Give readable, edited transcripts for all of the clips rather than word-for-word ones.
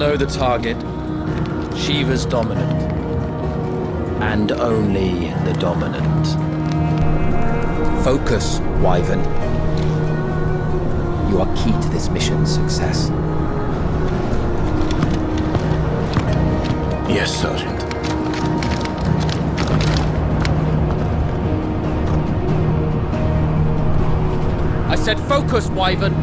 know the target. Shiva's dominant. And only the dominant. Focus, Wyvern. You are key to this mission's success. Yes, Sergeant. I said focus, Wyvern!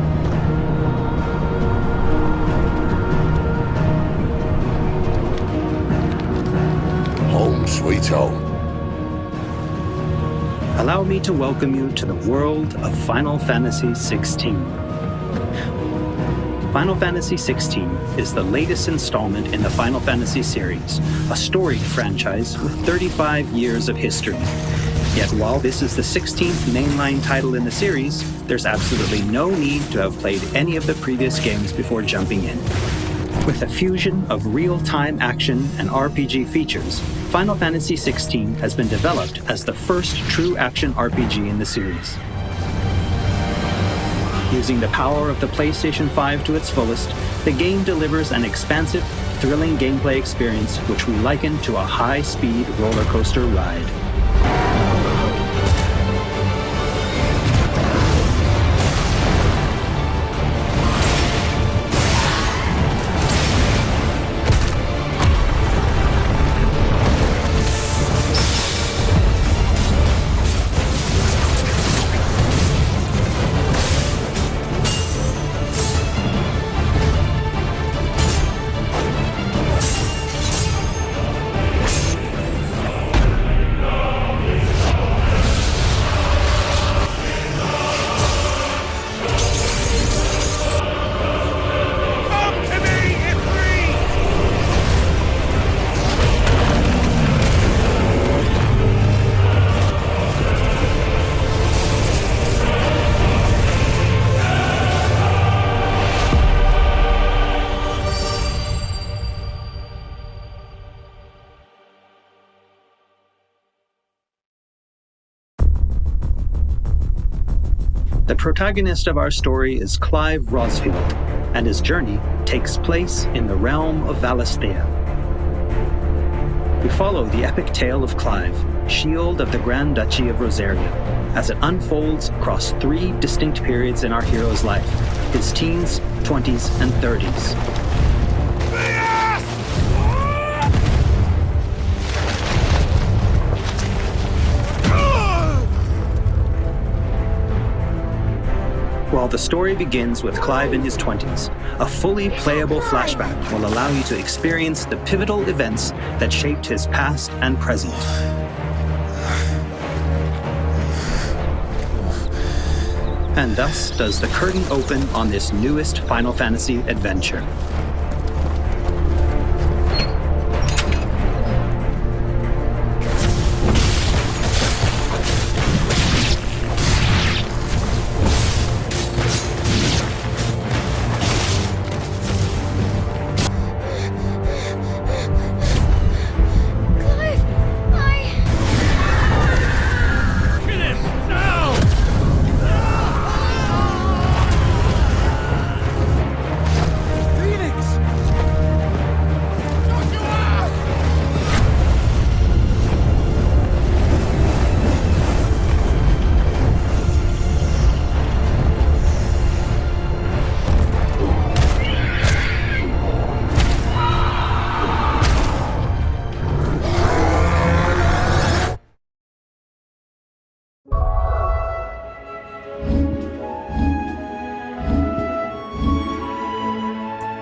Home sweet home. Allow me to welcome you to the world of Final Fantasy XVI. Final Fantasy XVI is the latest installment in the Final Fantasy series, a storied franchise with 35 years of history. Yet while this is the 16th mainline title in the series, there's absolutely no need to have played any of the previous games before jumping in. With a fusion of real-time action and RPG features, Final Fantasy XVI has been developed as the first true action RPG in the series. Using the power of the PlayStation 5 to its fullest, the game delivers an expansive, thrilling gameplay experience which we liken to a high-speed roller coaster ride. The protagonist of our story is Clive Rosfield, and his journey takes place in the realm of Valisthea. We follow the epic tale of Clive, Shield of the Grand Duchy of Rosaria, as it unfolds across 3 distinct periods in our hero's life: his teens, 20s, and 30s. While the story begins with Clive in his 20s, a fully playable flashback will allow you to experience the pivotal events that shaped his past and present. And thus does the curtain open on this newest Final Fantasy adventure.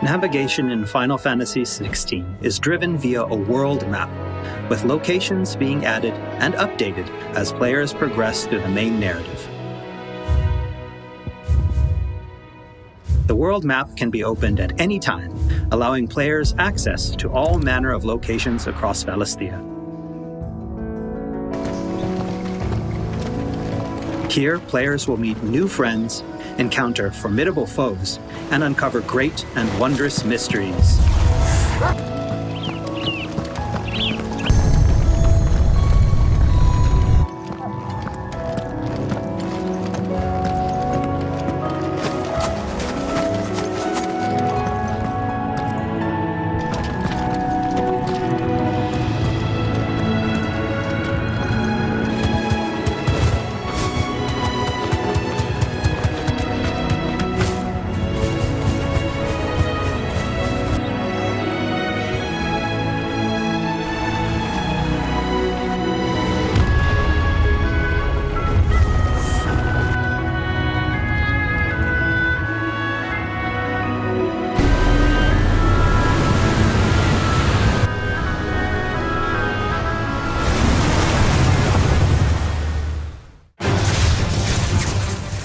Navigation in Final Fantasy XVI is driven via a world map, with locations being added and updated as players progress through the main narrative. The world map can be opened at any time, allowing players access to all manner of locations across Valisthea. Here, players will meet new friends, encounter formidable foes, and uncover great and wondrous mysteries.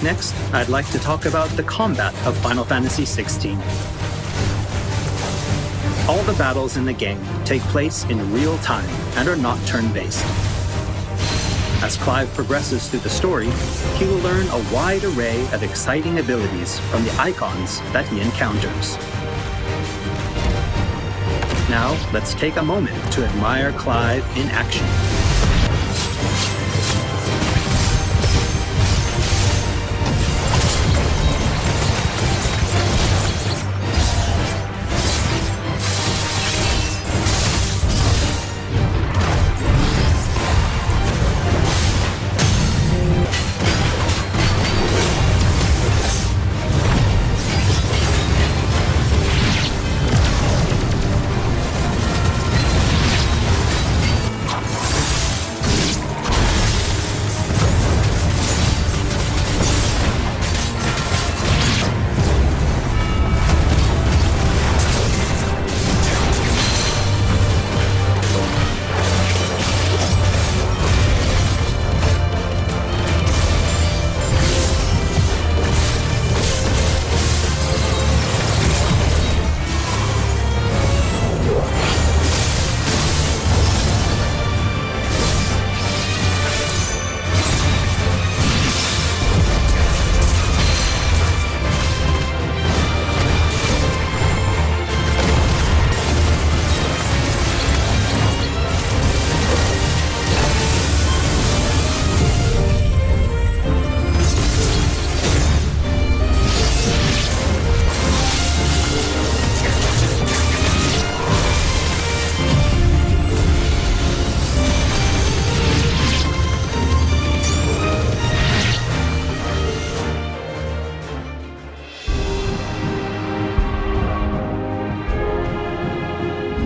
Next, I'd like to talk about the combat of Final Fantasy XVI. All the battles in the game take place in real time and are not turn-based. As Clive progresses through the story, he will learn a wide array of exciting abilities from the icons that he encounters. Now, let's take a moment to admire Clive in action.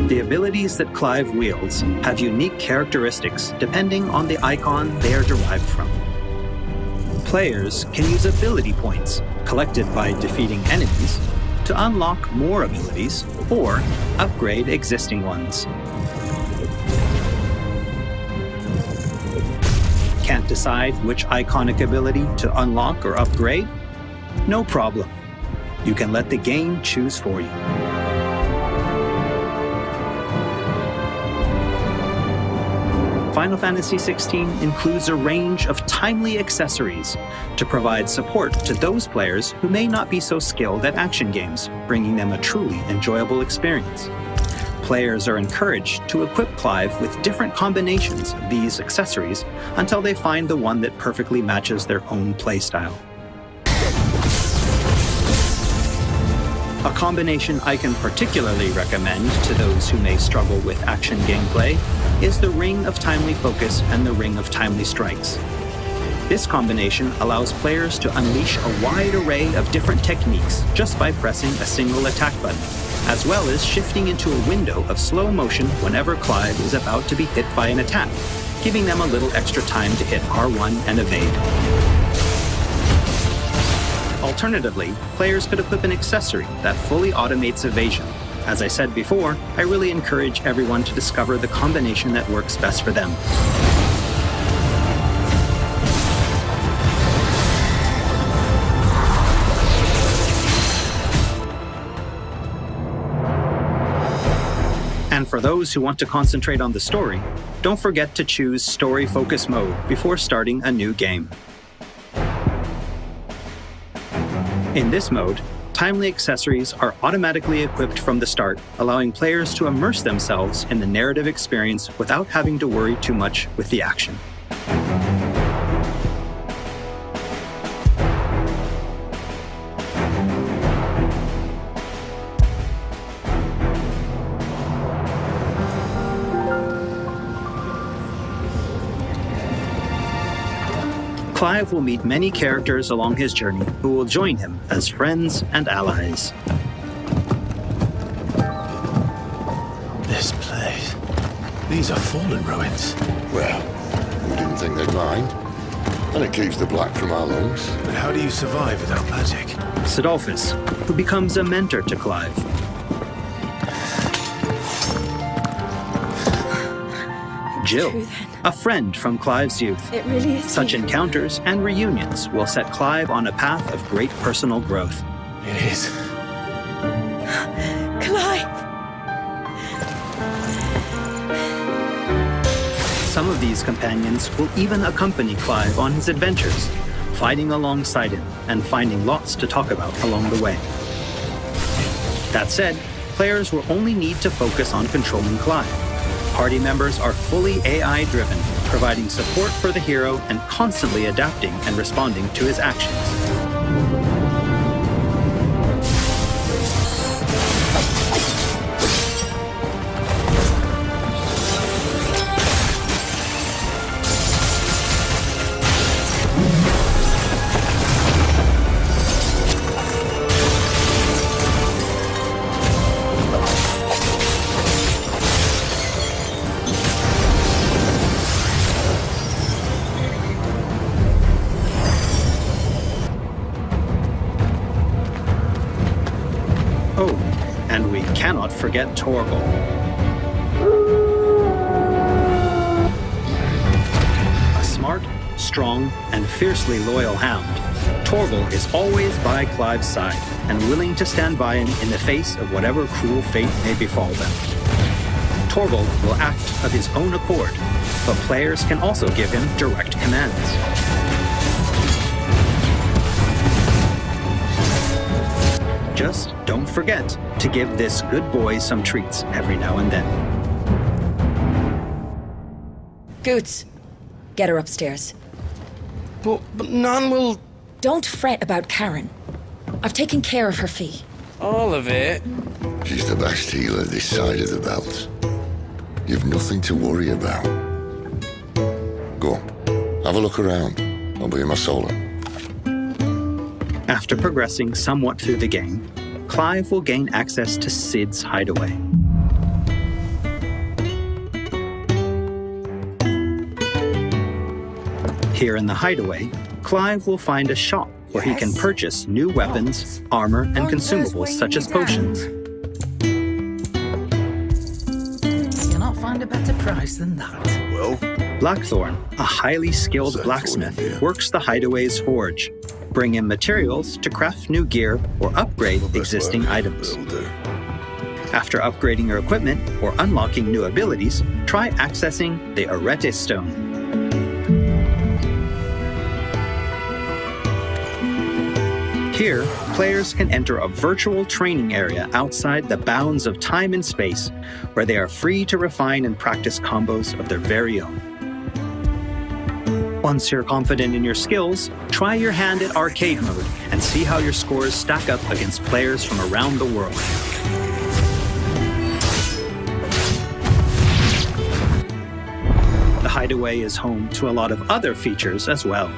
The abilities that Clive wields have unique characteristics depending on the icon they are derived from. Players can use ability points, collected by defeating enemies, to unlock more abilities or upgrade existing ones. Can't decide which iconic ability to unlock or upgrade? No problem. You can let the game choose for you. Final Fantasy XVI includes a range of timely accessories to provide support to those players who may not be so skilled at action games, bringing them a truly enjoyable experience. Players are encouraged to equip Clive with different combinations of these accessories until they find the one that perfectly matches their own playstyle. A combination I can particularly recommend to those who may struggle with action gameplay is the Ring of Timely Focus and the Ring of Timely Strikes. This combination allows players to unleash a wide array of different techniques just by pressing a single attack button, as well as shifting into a window of slow motion whenever Clive is about to be hit by an attack, giving them a little extra time to hit R1 and evade. Alternatively, players could equip an accessory that fully automates evasion. As I said before, I really encourage everyone to discover the combination that works best for them. And for those who want to concentrate on the story, don't forget to choose Story Focus Mode before starting a new game. In this mode, timely accessories are automatically equipped from the start, allowing players to immerse themselves in the narrative experience without having to worry too much with the action. Clive will meet many characters along his journey who will join him as friends and allies. This place. These are fallen ruins. Well, we didn't think they'd mind. And it keeps the black from our lungs. But how do you survive without magic? Sidolphus, who becomes a mentor to Clive. Jill, True, then. a friend from Clive's youth. It really is. Such encounters and reunions will set Clive on a path of great personal growth. It is. Clive! Some of these companions will even accompany Clive on his adventures, fighting alongside him and finding lots to talk about along the way. That said, players will only need to focus on controlling Clive. Party members are fully AI-driven, providing support for the hero and constantly adapting and responding to his actions. Oh, and we cannot forget Torgal. A smart, strong, and fiercely loyal hound, Torgal is always by Clive's side and willing to stand by him in the face of whatever cruel fate may befall them. Torgal will act of his own accord, but players can also give him direct commands. Just don't forget to give this good boy some treats every now and then. Goots, get her upstairs. But Nan will... Don't fret about Karen. I've taken care of her fee. All of it? She's the best healer this side of the belt. You've nothing to worry about. Go on, have a look around. I'll be in my solo. After progressing somewhat through the game, Clive will gain access to Sid's hideaway. Here in the hideaway, Clive will find a shop where he can purchase new weapons, armor, and consumables such as potions. You'll not find a better price than that. Well, Blackthorn, a highly skilled blacksmith, works the hideaway's forge, bring in materials to craft new gear or upgrade existing items. will do. After upgrading your equipment or unlocking new abilities, try accessing the Arete Stone. Here, players can enter a virtual training area outside the bounds of time and space, where they are free to refine and practice combos of their very own. Once you're confident in your skills, try your hand at arcade mode and see how your scores stack up against players from around the world. The hideaway is home to a lot of other features as well.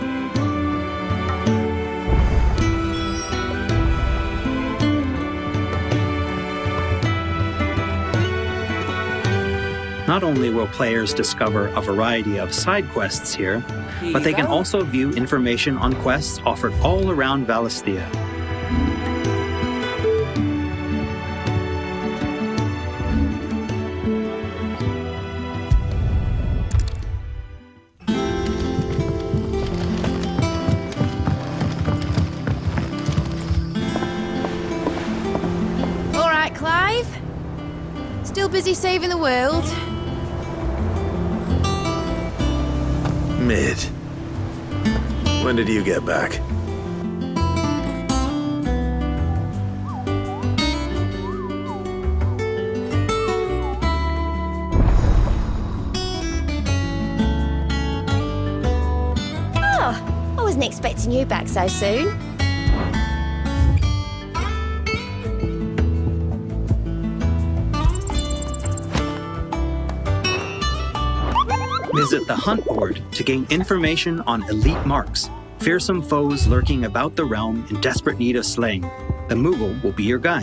Not only will players discover a variety of side quests here, but they can also view information on quests offered all around Valisthea. All right, Clive. Still busy saving the world? Mid. When did you get back? Oh, I wasn't expecting you back so soon. Visit the Hunt board to gain information on elite marks, fearsome foes lurking about the realm in desperate need of slaying. The Moogle will be your guide.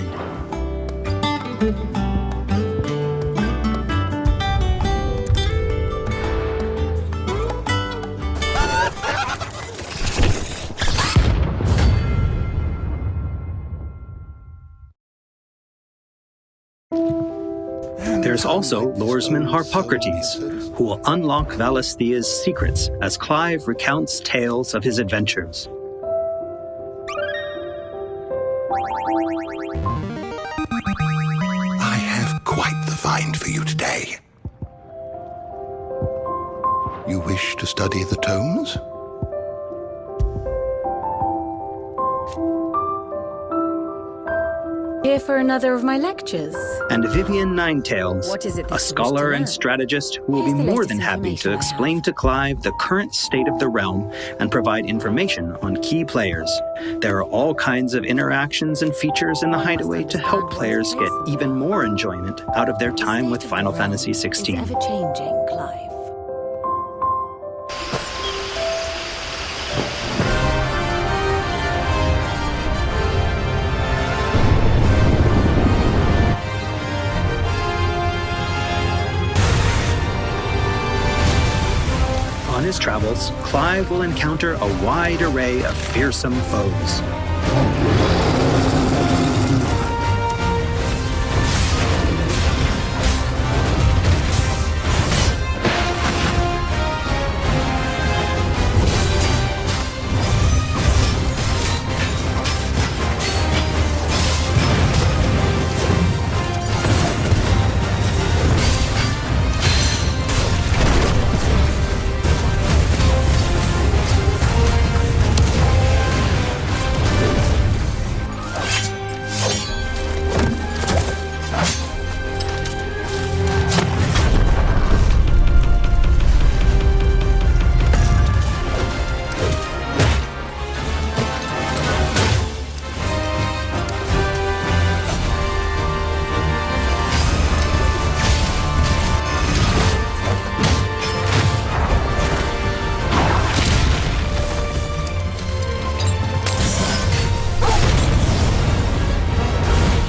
There's also lordesman Harpocrates, who will unlock Valisthea's secrets as Clive recounts tales of his adventures. I have quite the find for you today. You wish to study the tomes? Here for another of my lectures. And Vivian Ninetails, What is it that a you wish scholar to and learn? strategist who will Here's be the more latest than happy to information I have. explain to Clive the current state of the realm and provide information on key players. There are all kinds of interactions and features in the Hideaway to help players get even more enjoyment out of their time with Final Fantasy Is XVI. ever changing, Clive. On his travels, Clive will encounter a wide array of fearsome foes.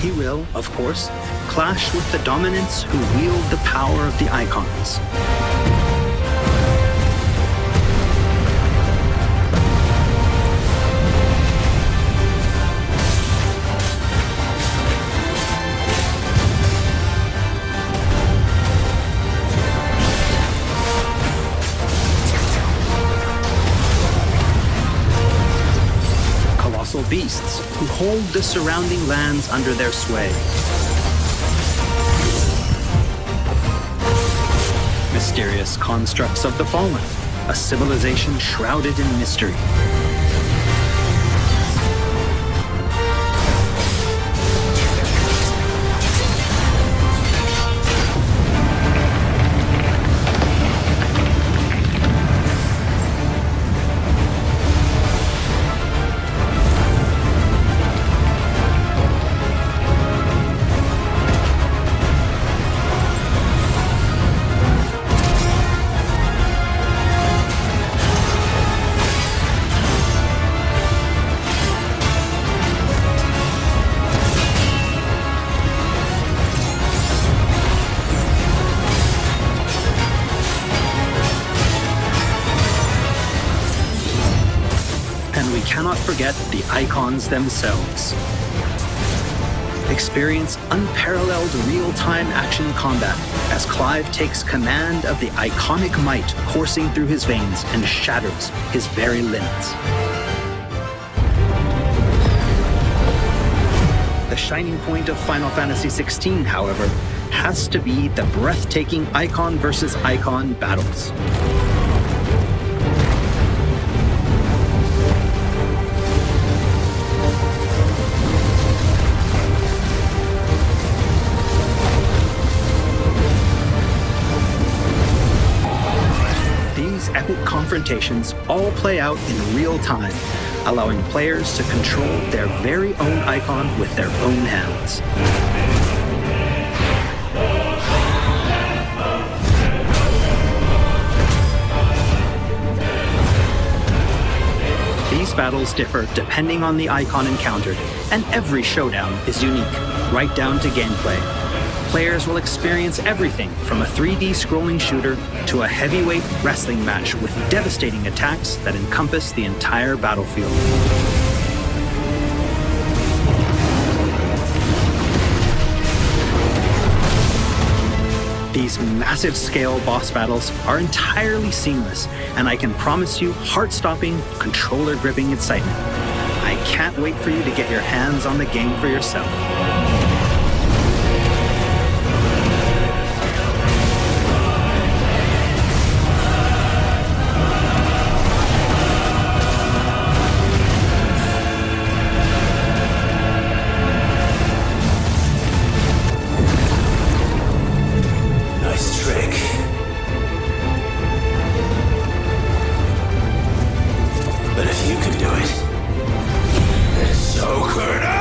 He will, of course, clash with the dominants who wield the power of the icons. Colossal beasts who hold the surrounding lands under their sway. Mysterious constructs of the fallen, a civilization shrouded in mystery. And we cannot forget the icons themselves. Experience unparalleled real-time action combat as Clive takes command of the iconic might coursing through his veins and shatters his very limits. The shining point of Final Fantasy XVI, however, has to be the breathtaking icon versus icon battles. These epic confrontations all play out in real time, allowing players to control their very own icon with their own hands. These battles differ depending on the icon encountered, and every showdown is unique, right down to gameplay. Players will experience everything from a 3D scrolling shooter to a heavyweight wrestling match with devastating attacks that encompass the entire battlefield. These massive scale boss battles are entirely seamless, and I can promise you heart-stopping, controller-gripping excitement. I can't wait for you to get your hands on the game for yourself. Nice trick. But if you can do it, then so could I!